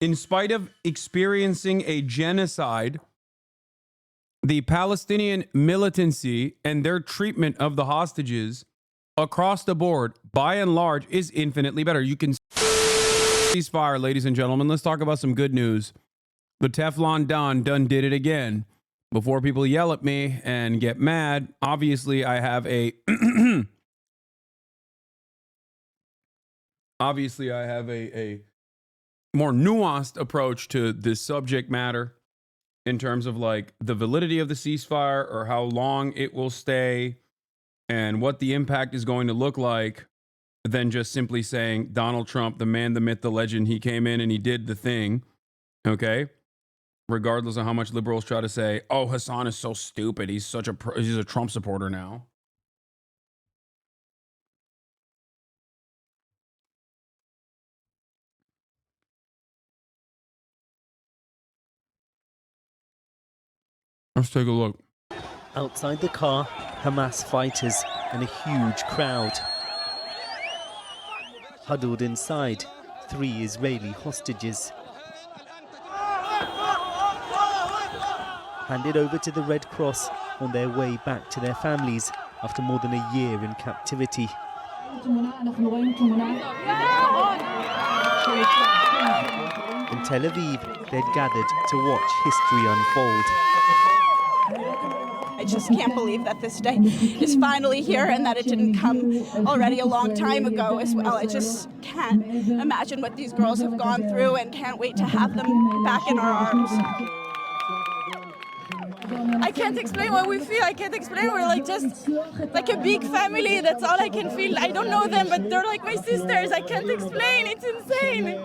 In spite of experiencing a genocide, the Palestinian militancy and their treatment of the hostages across the board, by and large, is infinitely better. You can ceasefire, ladies and gentlemen. Let's talk about some good news. The Teflon Don done did it again. Before people yell at me and get mad, obviously I have a a more nuanced approach to this subject matter in terms of like the validity of the ceasefire or how long it will stay and what the impact is going to look like than just simply saying Donald Trump, the man, the myth, the legend, he came in and he did the thing. Okay? Regardless of how much liberals try to say, oh, Hasan is so stupid. He's a Trump supporter now. Let's take a look. Outside the car, Hamas fighters and a huge crowd. Huddled inside, 3 Israeli hostages. Handed over to the Red Cross on their way back to their families after more than a year in captivity. In Tel Aviv, they'd gathered to watch history unfold. I just can't believe that this day is finally here and that it didn't come already a long time ago as well. I just can't imagine what these girls have gone through and can't wait to have them back in our arms. I can't explain what we feel. I can't explain. We're like just like a big family. That's all I can feel. I don't know them, but they're like my sisters. I can't explain. It's insane.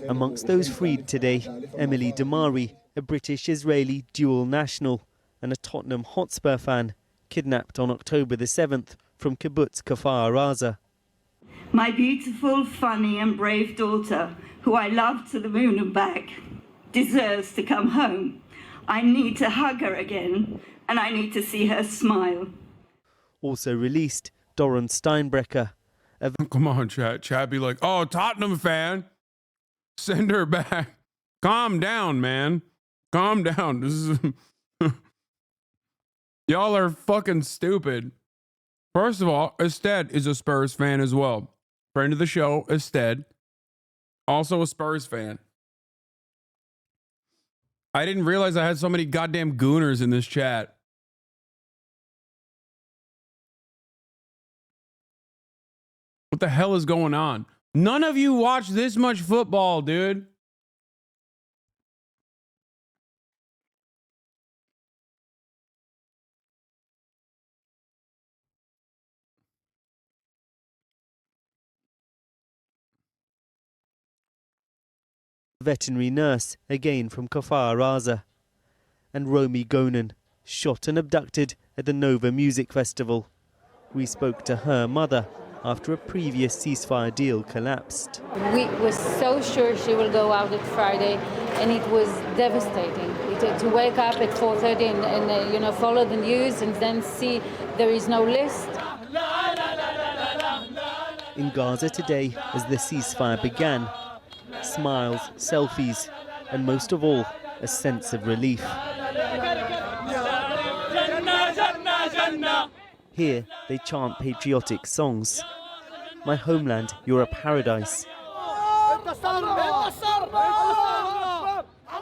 Amongst those freed today, Emily Damari, a British-Israeli dual national and a Tottenham Hotspur fan, kidnapped on October the 7th from kibbutz Kfar Aza. My beautiful, funny and brave daughter, who I love to the moon and back, deserves to come home. I need to hug her again, and I need to see her smile. Also released, Doron Steinbrecher. Come on, chat. Chat be like, oh, Tottenham fan. Send her back. Calm down, man. Calm down. This is y'all are fucking stupid. First of all, Ested is a Spurs fan as well. Friend of the show, Ested. Also a Spurs fan. I didn't realize I had so many goddamn gooners in this chat. What the hell is going on? None of you watch this much football, dude. Veterinary nurse, again from Kfar Aza. And Romy Gonen, shot and abducted at the Nova Music Festival. We spoke to her mother after a previous ceasefire deal collapsed. We were so sure she will go out at Friday, and it was devastating. To wake up at 4:30 and follow the news and then see there is no list. In Gaza today, as the ceasefire began, smiles, selfies, and most of all, a sense of relief. Here, they chant patriotic songs. My homeland, you're a paradise.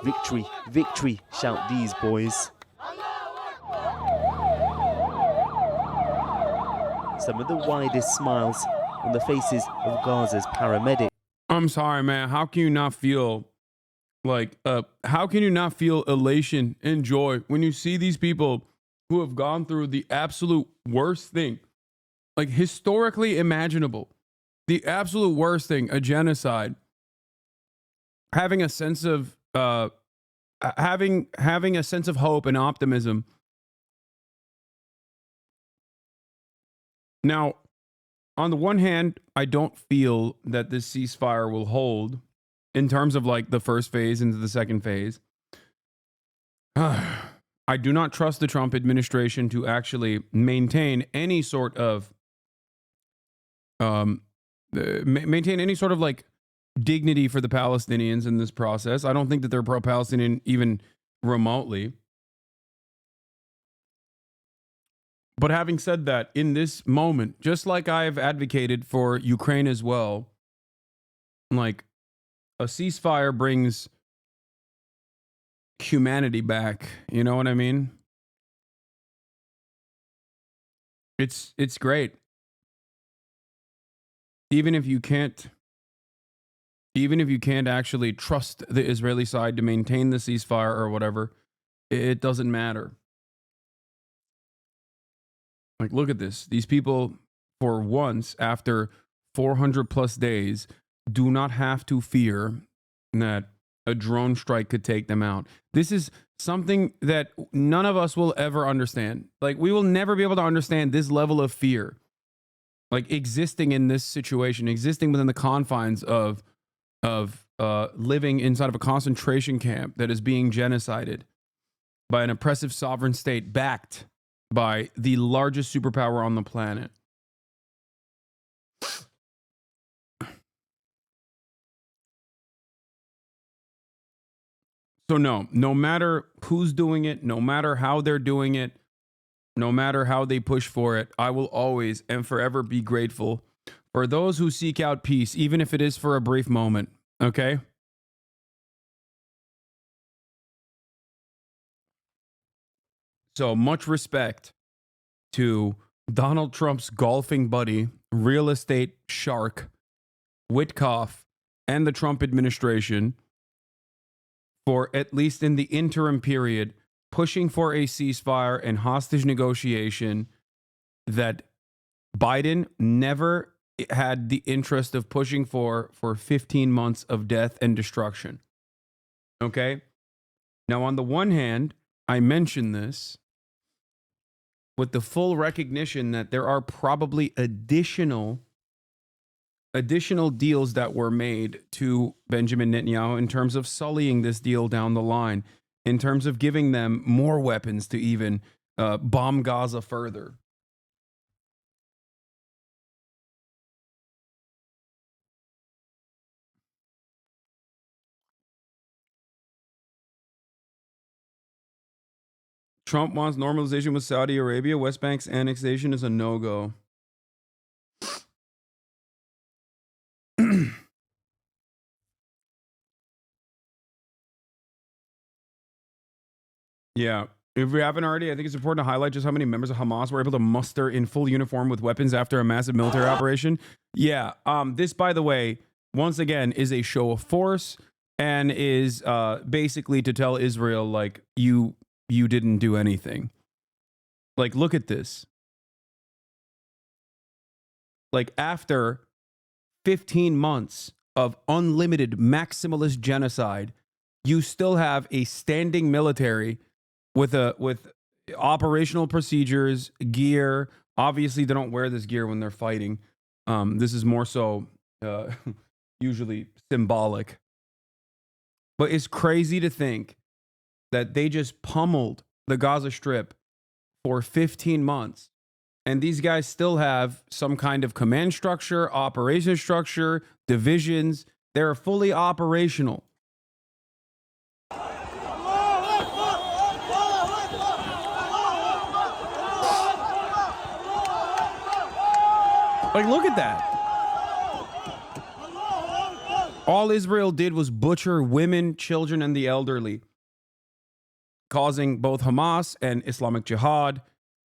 Victory, victory, shout these boys. Some of the widest smiles on the faces of Gaza's paramedics. I'm sorry, man. How can you not feel how can you not feel elation and joy when you see these people who have gone through the absolute worst thing, like historically imaginable, the absolute worst thing, a genocide, having a sense of having a sense of hope and optimism. Now, on the one hand, I don't feel that this ceasefire will hold in terms of like the first phase into the second phase. I do not trust the Trump administration to actually maintain any sort of maintain any sort of like dignity for the Palestinians in this process. I don't think that they're pro-Palestinian even remotely. But having said that, in this moment, just like I've advocated for Ukraine as well, like a ceasefire brings humanity back. You know what I mean? It's great. Even if you can't actually trust the Israeli side to maintain the ceasefire or whatever, it doesn't matter. Like, look at this. These people, for once, after 400 plus days, do not have to fear that a drone strike could take them out. This is something that none of us will ever understand. Like, we will never be able to understand this level of fear. Like, existing in this situation, existing within the confines of living inside of a concentration camp that is being genocided by an oppressive sovereign state backed by the largest superpower on the planet. So no matter who's doing it, no matter how they're doing it, no matter how they push for it, I will always and forever be grateful for those who seek out peace, even if it is for a brief moment. Okay? So much respect to Donald Trump's golfing buddy, real estate shark, Witkoff, and the Trump administration for, at least in the interim period, pushing for a ceasefire and hostage negotiation that Biden never had the interest of pushing for 15 months of death and destruction. Okay? Now, on the one hand, I mention this with the full recognition that there are probably additional deals that were made to Benjamin Netanyahu in terms of sullying this deal down the line, in terms of giving them more weapons to even bomb Gaza further. Trump wants normalization with Saudi Arabia. West Bank's annexation is a no-go. Yeah. If we haven't already, I think it's important to highlight just how many members of Hamas were able to muster in full uniform with weapons after a massive military operation. Yeah. This, by the way, once again, is a show of force and is basically to tell Israel, like, you didn't do anything. Like, look at this. Like, after 15 months of unlimited maximalist genocide, you still have a standing military with operational procedures, gear. Obviously, they don't wear this gear when they're fighting. This is more so usually symbolic. But it's crazy to think that they just pummeled the Gaza Strip for 15 months. And these guys still have some kind of command structure, operation structure, divisions. They're fully operational. Like, look at that. All Israel did was butcher women, children, and the elderly, causing both Hamas and Islamic Jihad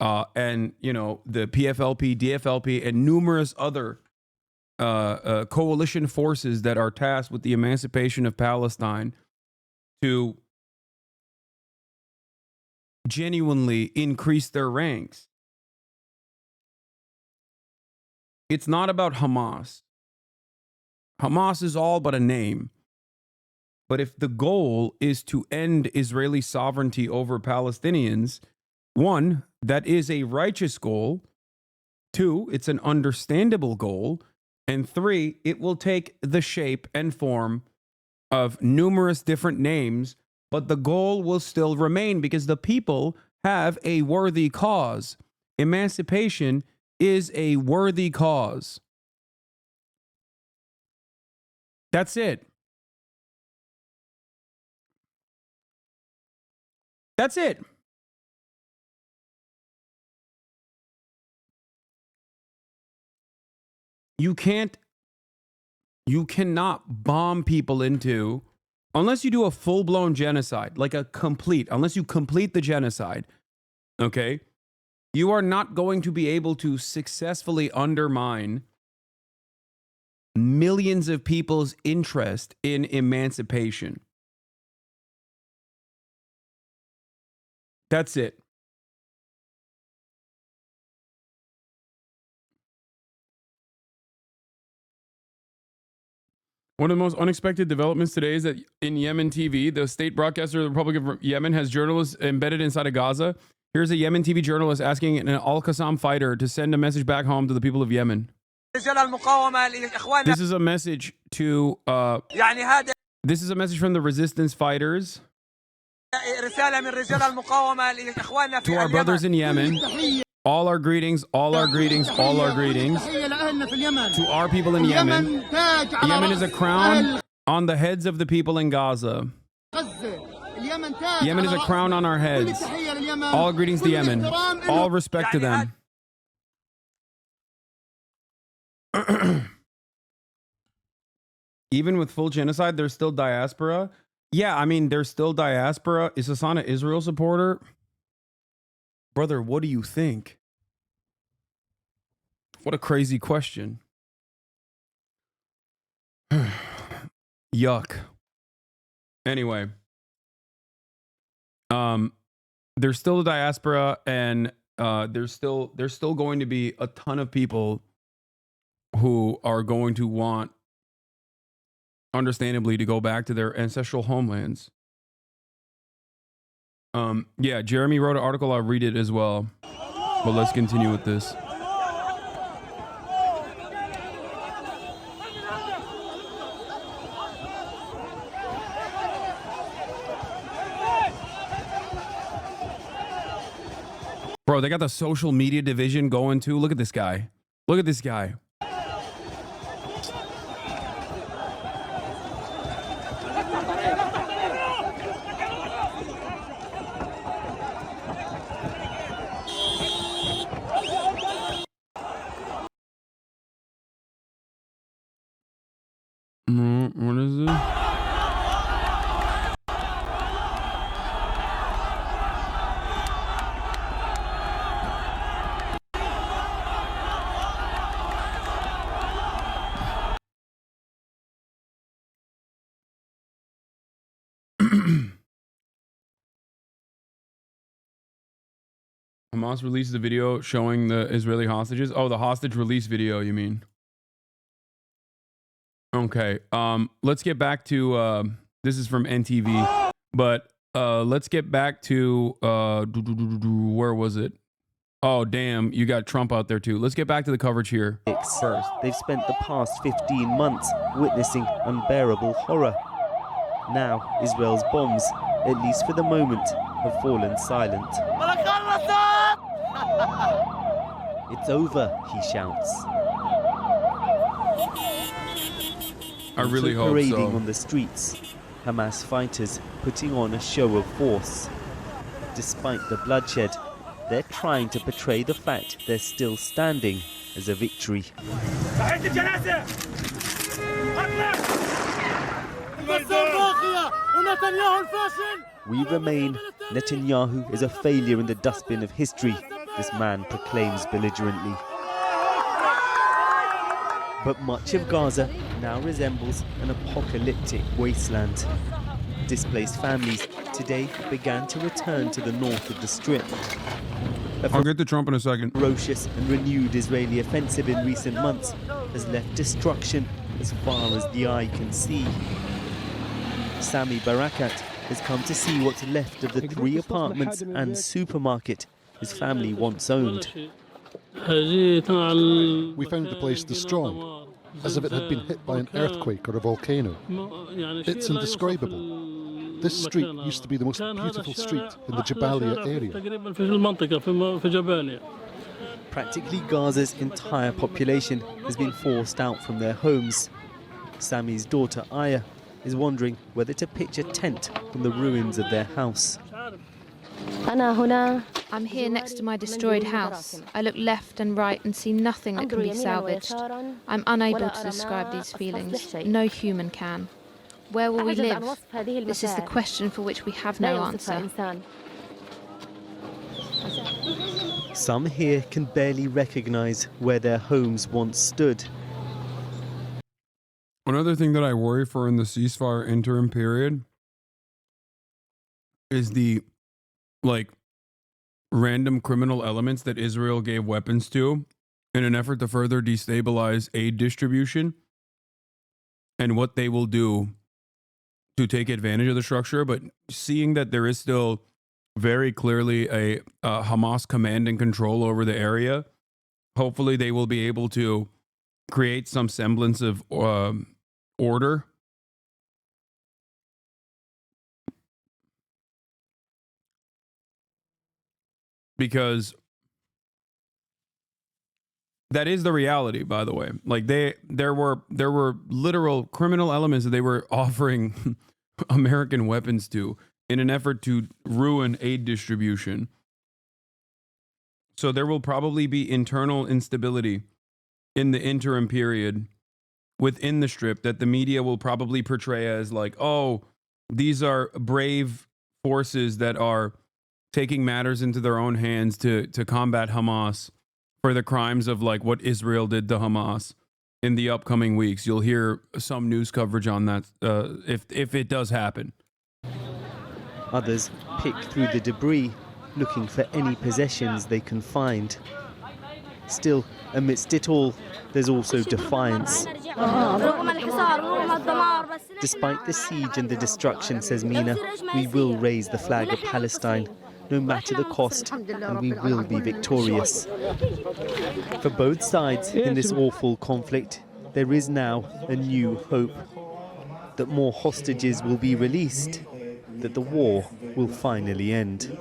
and, you know, the PFLP, DFLP, and numerous other coalition forces that are tasked with the emancipation of Palestine to genuinely increase their ranks. It's not about Hamas. Hamas is all but a name. But if the goal is to end Israeli sovereignty over Palestinians, one, that is a righteous goal. Two, it's an understandable goal. And three, it will take the shape and form of numerous different names, but the goal will still remain because the people have a worthy cause. Emancipation is a worthy cause. That's it. That's it. You cannot bomb people into, unless you do a full-blown genocide, like unless you complete the genocide, okay? You are not going to be able to successfully undermine millions of people's interest in emancipation. That's it. One of the most unexpected developments today is that in Yemen TV, the state broadcaster of the Republic of Yemen has journalists embedded inside of Gaza. Here's a Yemen TV journalist asking an Al-Qassam fighter to send a message back home to the people of Yemen. This is a message to this is a message from the resistance fighters to our brothers in Yemen. All our greetings, all our greetings, all our greetings to our people in Yemen. Yemen is a crown on the heads of the people in Gaza. Yemen is a crown on our heads. All greetings to Yemen. All respect to them. Even with full genocide, there's still diaspora. Yeah, I mean, there's still diaspora. Is Hasan an Israel supporter? Brother, what do you think? What a crazy question. Yuck. Anyway, there's still a diaspora, and there's still going to be a ton of people who are going to want, understandably, to go back to their ancestral homelands. Yeah, Jeremy wrote an article. I'll read it as well. But let's continue with this. Bro, they got the social media division going too. Look at this guy. Look at this guy. What is it? Hamas releases a video showing the Israeli hostages. Oh, the hostage release video, you mean? Okay. Let's get back to this is from NTV, but let's get back to where was it? Oh, damn, you got Trump out there too. Let's get back to the coverage here first. They've spent the past 15 months witnessing unbearable horror. Now, Israel's bombs, at least for the moment, have fallen silent. It's over, he shouts. I really hope so. Parading on the streets, Hamas fighters putting on a show of force. Despite the bloodshed, they're trying to portray the fact they're still standing as a victory. We remain. Netanyahu is a failure in the dustbin of history, this man proclaims belligerently. But much of Gaza now resembles an apocalyptic wasteland. Displaced families today began to return to the north of the Strip. I'll get to Trump in a second. Ferocious and renewed Israeli offensive in recent months has left destruction as far as the eye can see. Sami Barakat has come to see what's left of the 3 apartments and supermarket his family once owned. We found the place destroyed, as if it had been hit by an earthquake or a volcano. It's indescribable. This street used to be the most beautiful street in the Jabalia area. Practically Gaza's entire population has been forced out from their homes. Sami's daughter Aya is wondering whether to pitch a tent on the ruins of their house. I'm here next to my destroyed house. I look left and right and see nothing that can be salvaged. I'm unable to describe these feelings. No human can. Where will we live? This is the question for which we have no answer. Some here can barely recognise where their homes once stood. Another thing that I worry for in the ceasefire interim period is the random criminal elements that Israel gave weapons to in an effort to further destabilize aid distribution and what they will do to take advantage of the structure. But seeing that there is still very clearly a Hamas command and control over the area, hopefully they will be able to create some semblance of order. Because that is the reality, by the way. Like there were literal criminal elements that they were offering American weapons to in an effort to ruin aid distribution. So there will probably be internal instability in the interim period within the Strip that the media will probably portray as like, oh, these are brave forces that are taking matters into their own hands to combat Hamas for the crimes of like what Israel did to Hamas in the upcoming weeks. You'll hear some news coverage on that if it does happen. Others pick through the debris, looking for any possessions they can find. Still, amidst it all, there's also defiance. Despite the siege and the destruction, says Mina, we will raise the flag of Palestine, no matter the cost, and we will be victorious. For both sides in this awful conflict, there is now a new hope that more hostages will be released, that the war will finally end.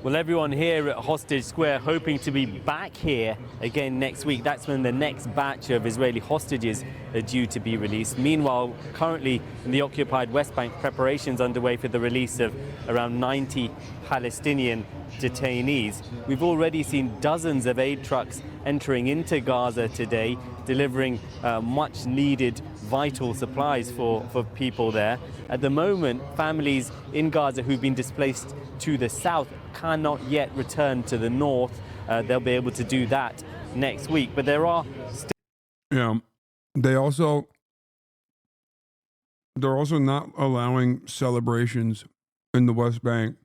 Well, everyone here at Hostage Square hoping to be back here again next week. That's when the next batch of Israeli hostages are due to be released. Meanwhile, currently in the occupied West Bank, preparations underway for the release of around 90 Palestinian detainees. We've already seen dozens of aid trucks entering into Gaza today, delivering much needed vital supplies for people there. At the moment, families in Gaza who've been displaced to the south cannot yet return to the north. They'll be able to do that next week. But there are they're also not allowing celebrations in the West Bank.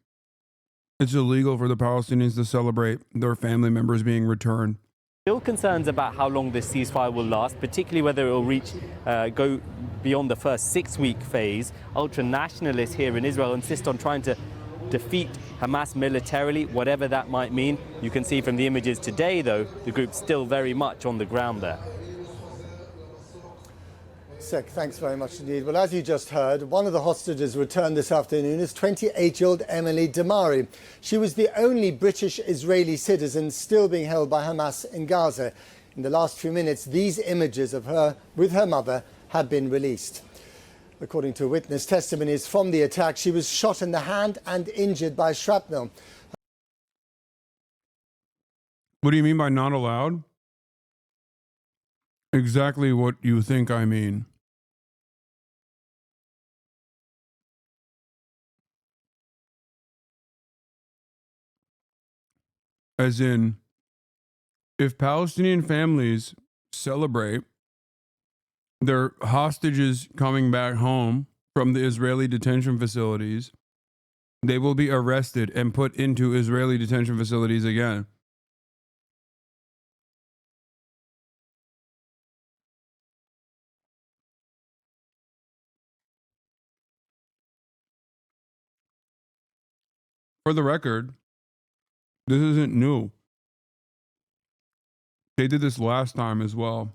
It's illegal for the Palestinians to celebrate their family members being returned. Still concerns about how long this ceasefire will last, particularly whether it will go beyond the first 6-week phase. Ultra-nationalists here in Israel insist on trying to defeat Hamas militarily, whatever that might mean. You can see from the images today, though, the group's still very much on the ground there. Sek, thanks very much indeed. Well, as you just heard, one of the hostages returned this afternoon is 28-year-old Emily Damari. She was the only British-Israeli citizen still being held by Hamas in Gaza. In the last few minutes, these images of her with her mother have been released. According to witness testimonies from the attack, she was shot in the hand and injured by shrapnel. What do you mean by not allowed? Exactly what you think I mean. As in, if Palestinian families celebrate their hostages coming back home from the Israeli detention facilities, they will be arrested and put into Israeli detention facilities again. For the record, this isn't new. They did this last time as well.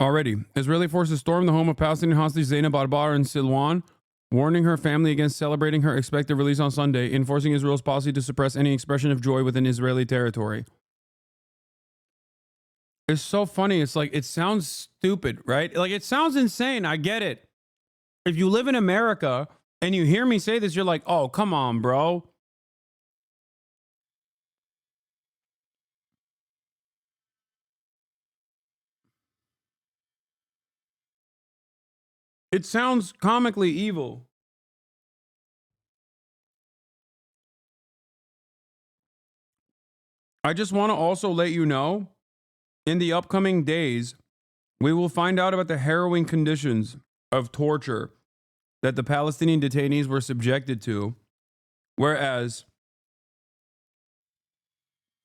Already, Israeli forces stormed the home of Palestinian hostage Zainab Arbar in Silwan, warning her family against celebrating her expected release on Sunday, enforcing Israel's policy to suppress any expression of joy within Israeli territory. It's so funny. It's like, it sounds stupid, right? Like, it sounds insane. I get it. If you live in America and you hear me say this, you're like, oh, come on, bro. It sounds comically evil. I just want to also let you know, in the upcoming days, we will find out about the harrowing conditions of torture that the Palestinian detainees were subjected to. Whereas,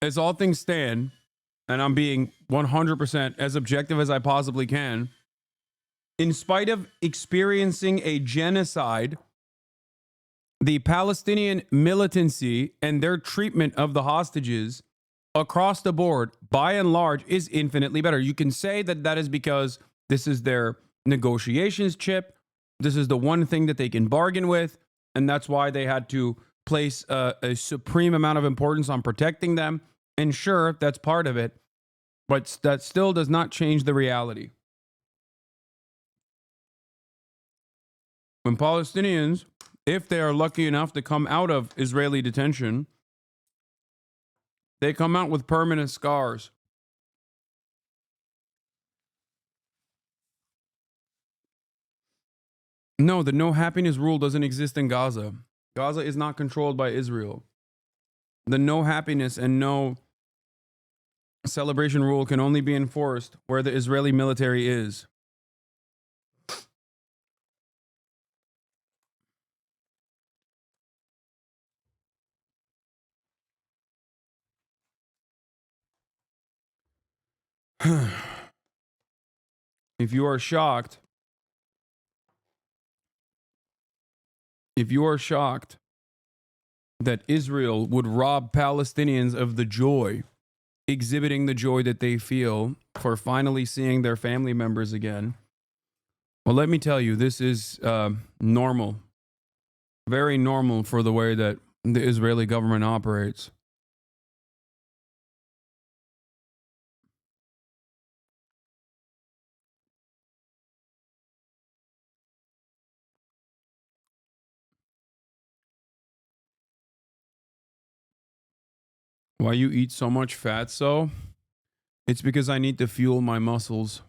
as all things stand, and I'm being 100% as objective as I possibly can, in spite of experiencing a genocide, the Palestinian militancy and their treatment of the hostages across the board, by and large, is infinitely better. You can say that that is because this is their negotiations chip. This is the one thing that they can bargain with. And that's why they had to place a supreme amount of importance on protecting them. And sure, that's part of it. But that still does not change the reality. When Palestinians, if they are lucky enough to come out of Israeli detention, they come out with permanent scars. No, the no happiness rule doesn't exist in Gaza. Gaza is not controlled by Israel. The no happiness and no celebration rule can only be enforced where the Israeli military is. If you are shocked that Israel would rob Palestinians of the joy, exhibiting the joy that they feel for finally seeing their family members again, well, let me tell you, this is normal. Very normal for the way that the Israeli government operates. Why you eat so much fat, so? It's because I need to fuel my muscles.